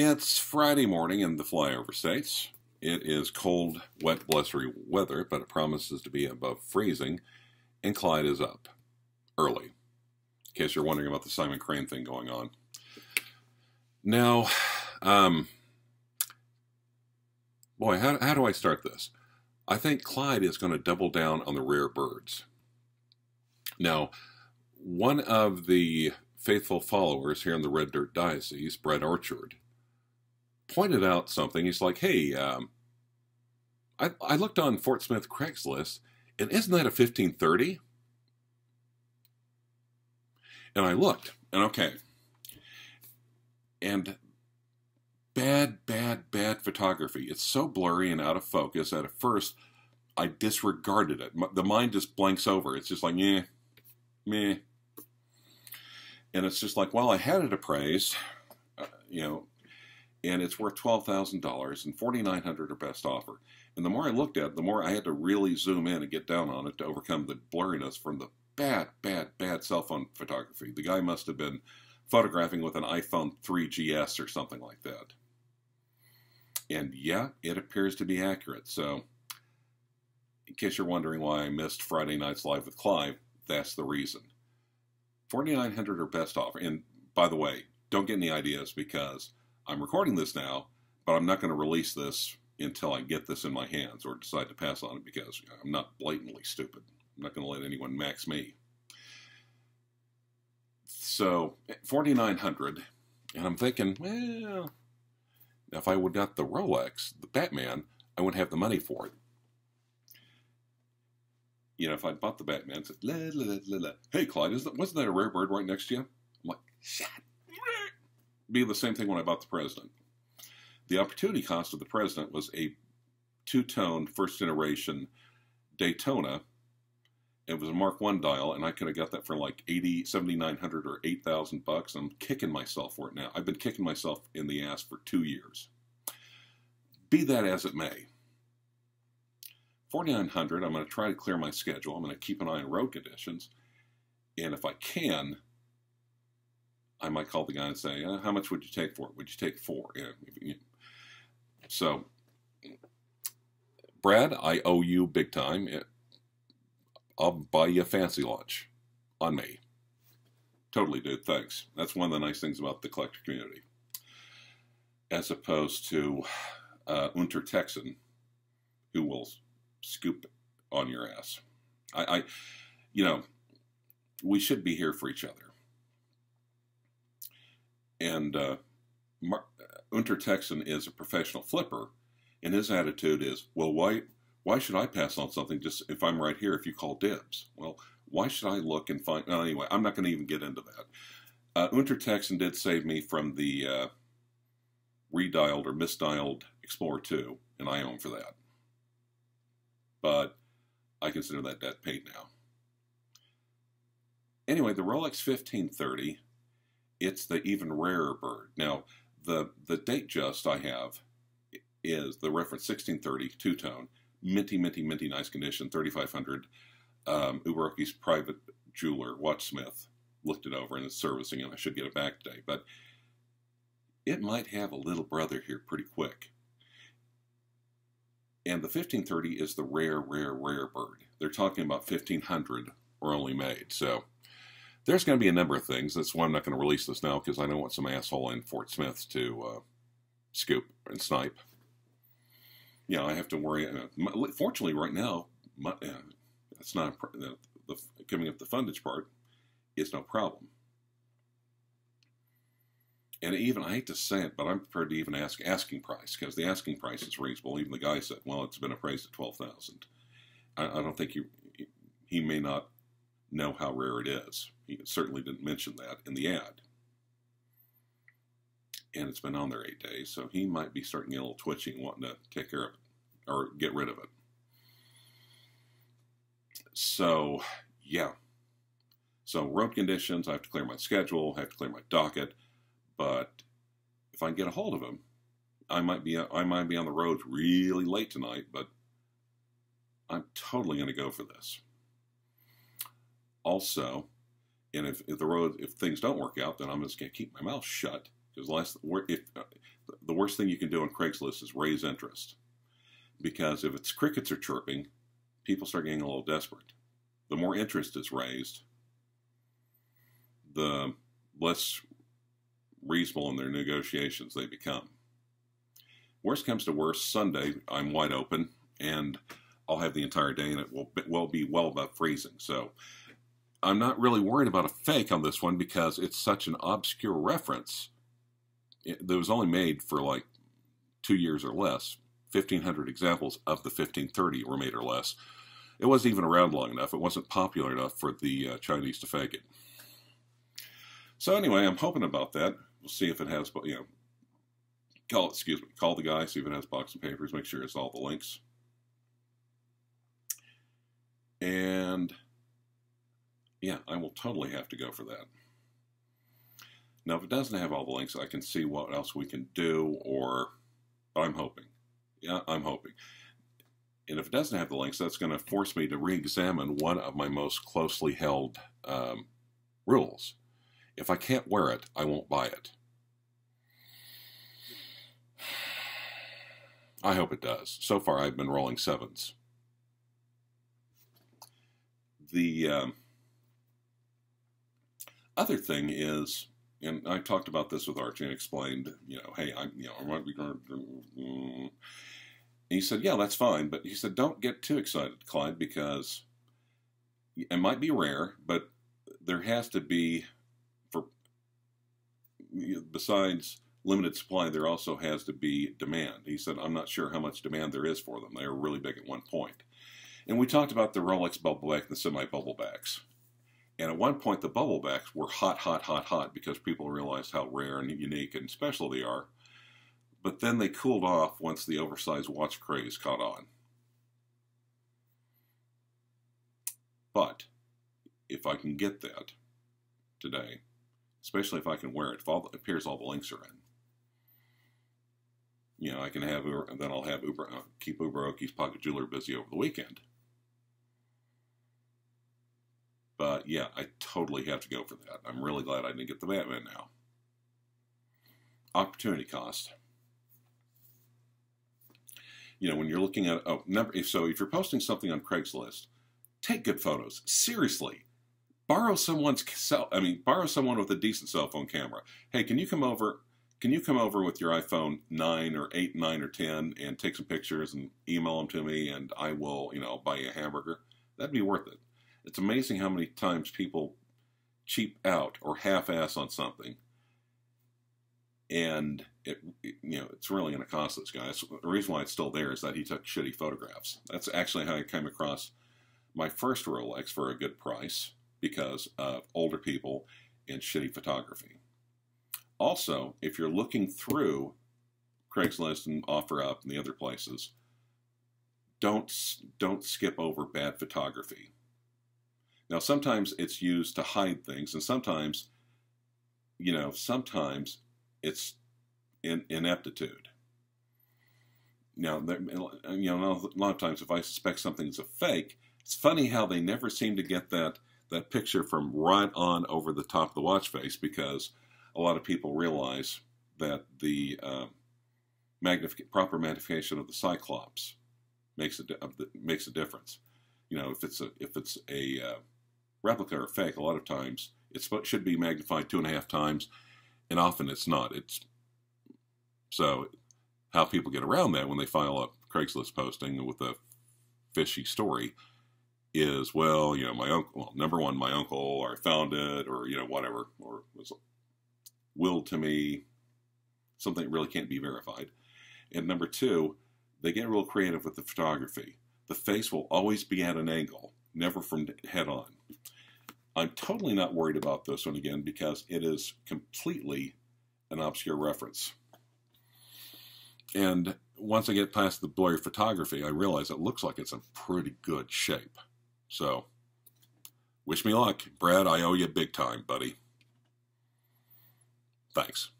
It's Friday morning in the flyover states. It is cold, wet, blustery weather, but it promises to be above freezing, and Clyde is up early, in case you're wondering about the Simon Crane thing going on. Now, boy, how do I start this? I think Clyde is going to double down on the rare birds. Now, one of the faithful followers here in the Red Dirt Diocese, Brett Orchard, pointed out something. He's like, hey, I looked on Fort Smith Craigslist, and isn't that a 1530? And I looked, and okay. And bad photography. It's so blurry and out of focus that at first I disregarded it. The mind just blanks over. It's just like, meh. And it's just like, well, I had it appraised, and it's worth $12,000, and $4,900 are best offer. And the more I looked at it, the more I had to really zoom in and get down on it to overcome the blurriness from the bad cell phone photography. The guy must have been photographing with an iPhone 3GS or something like that. And yeah, it appears to be accurate. So, in case you're wondering why I missed Friday night's Live with Clive, that's the reason. $4,900 are best offer. And by the way, don't get any ideas because I'm recording this now, but I'm not going to release this until I get this in my hands or decide to pass on it because I'm not blatantly stupid. I'm not going to let anyone max me. So, $4,900, and I'm thinking, well, if I would have got the Rolex, the Batman, I wouldn't have the money for it. If I'd bought the Batman and said, hey, Clyde, wasn't that a rare bird right next to you? I'm like, shit. Be the same thing when I bought the President. The opportunity cost of the President was a two-tone, first-generation Daytona. It was a Mark I dial, and I could have got that for like $7,900 or $8,000. I'm kicking myself for it now. I've been kicking myself in the ass for 2 years. Be that as it may. $4,900, I'm going to try to clear my schedule. I'm going to keep an eye on road conditions. And if I can, I might call the guy and say, how much would you take for it? Would you take 4? Yeah. So, Brad, I owe you big time. I'll buy you a fancy lunch on me. Totally, dude. Thanks. That's one of the nice things about the collector community. As opposed to Unter Texan, who will scoop on your ass. We should be here for each other. And Unter Texan is a professional flipper, and his attitude is, well, why should I pass on something just if I'm right here if you call dibs? Well, why should I look and find... No, anyway, I'm not going to even get into that. Unter Texan did save me from the redialed or misdialed Explorer 2, and I owe him for that. But I consider that debt paid now. Anyway, the Rolex 1530, it's the even rarer bird. Now, the date just I have is the reference 1630 two-tone, minty nice condition, 3,500. Uberocky's private jeweler, Watchsmith, looked it over and is servicing, and I should get it back today. But it might have a little brother here pretty quick. And the 1530 is the rare bird. They're talking about 1,500 were only made. So there's going to be a number of things. That's why I'm not going to release this now, because I don't want some asshole in Fort Smith to scoop and snipe. I have to worry. Fortunately, right now, it's not the giving up the fundage part is no problem. And even, I hate to say it, but I'm prepared to even ask asking price, because the asking price is reasonable. Even the guy said, well, it's been appraised at $12,000. I don't think he may not know how rare it is. He certainly didn't mention that in the ad. And it's been on there 8 days, so he might be starting to get a little twitchy and wanting to take care of it, or get rid of it. So, yeah. So, road conditions, I have to clear my schedule, I have to clear my docket. But if I can get a hold of him, I might be on the road really late tonight, but I'm totally going to go for this. Also, and if things don't work out, then I'm just going to keep my mouth shut Because the worst thing you can do on Craigslist is raise interest. Because if it's crickets are chirping, people start getting a little desperate. The more interest is raised, the less reasonable in their negotiations they become. Worst comes to worst, Sunday I'm wide open and I'll have the entire day and it will be well above freezing. So I'm not really worried about a fake on this one because it's such an obscure reference. That was only made for like 2 years or less. 1,500 examples of the 1,530 were made or less. It wasn't even around long enough. It wasn't popular enough for the Chinese to fake it. So anyway, I'm hoping about that. We'll see if it has, call the guy, see if it has box and papers, make sure it's all the links. And yeah, I will totally have to go for that. Now, if it doesn't have all the links, I can see what else we can do, but I'm hoping. Yeah, I'm hoping. And if it doesn't have the links, that's going to force me to re-examine one of my most closely held rules. If I can't wear it, I won't buy it. I hope it does. So far, I've been rolling 7s. The other thing is, and I talked about this with Archie and explained, hey, I might be going to. And he said, yeah, that's fine, but he said, don't get too excited, Clyde, because it might be rare, but there has to be, besides limited supply, there also has to be demand. He said, I'm not sure how much demand there is for them. They were really big at one point. And we talked about the Rolex bubble back and the semi-bubble backs. And at one point, the bubble backs were hot, hot, hot, hot because people realized how rare and unique and special they are. But then they cooled off once the oversized watch craze caught on. But if I can get that today, especially if I can wear it, if it appears all the links are in, I can have, and then I'll have keep Uberoki's pocket jeweler busy over the weekend. But yeah, I totally have to go for that. I'm really glad I didn't get the Batman now. Opportunity cost. When you're looking at, so if you're posting something on Craigslist, take good photos. Seriously. Borrow someone with a decent cell phone camera. Hey, can you come over with your iPhone 9 or 8, 9 or 10 and take some pictures and email them to me and I will, buy you a hamburger? That'd be worth it. It's amazing how many times people cheap out or half-ass on something, and it's really going to cost this guy. The reason why it's still there is that he took shitty photographs. That's actually how I came across my first Rolex for a good price, because of older people and shitty photography. Also, if you're looking through Craigslist and OfferUp and the other places, don't skip over bad photography. Now, sometimes it's used to hide things, and sometimes it's ineptitude. Now, a lot of times if I suspect something's a fake, it's funny how they never seem to get that picture from right on over the top of the watch face, because a lot of people realize that the proper magnification of the Cyclops makes a difference. If it's a replica or fake, a lot of times it should be magnified 2.5 times, and often it's not. So how people get around that when they file a Craigslist posting with a fishy story is, my uncle, number one, my uncle, or I found it, or, whatever, or was willed to me, something that really can't be verified. And number two, they get real creative with the photography. The face will always be at an angle, never from head on. I'm totally not worried about this one again because it is completely an obscure reference. And once I get past the blurry photography, I realize it looks like it's in pretty good shape. So, wish me luck. Brad, I owe you big time, buddy. Thanks.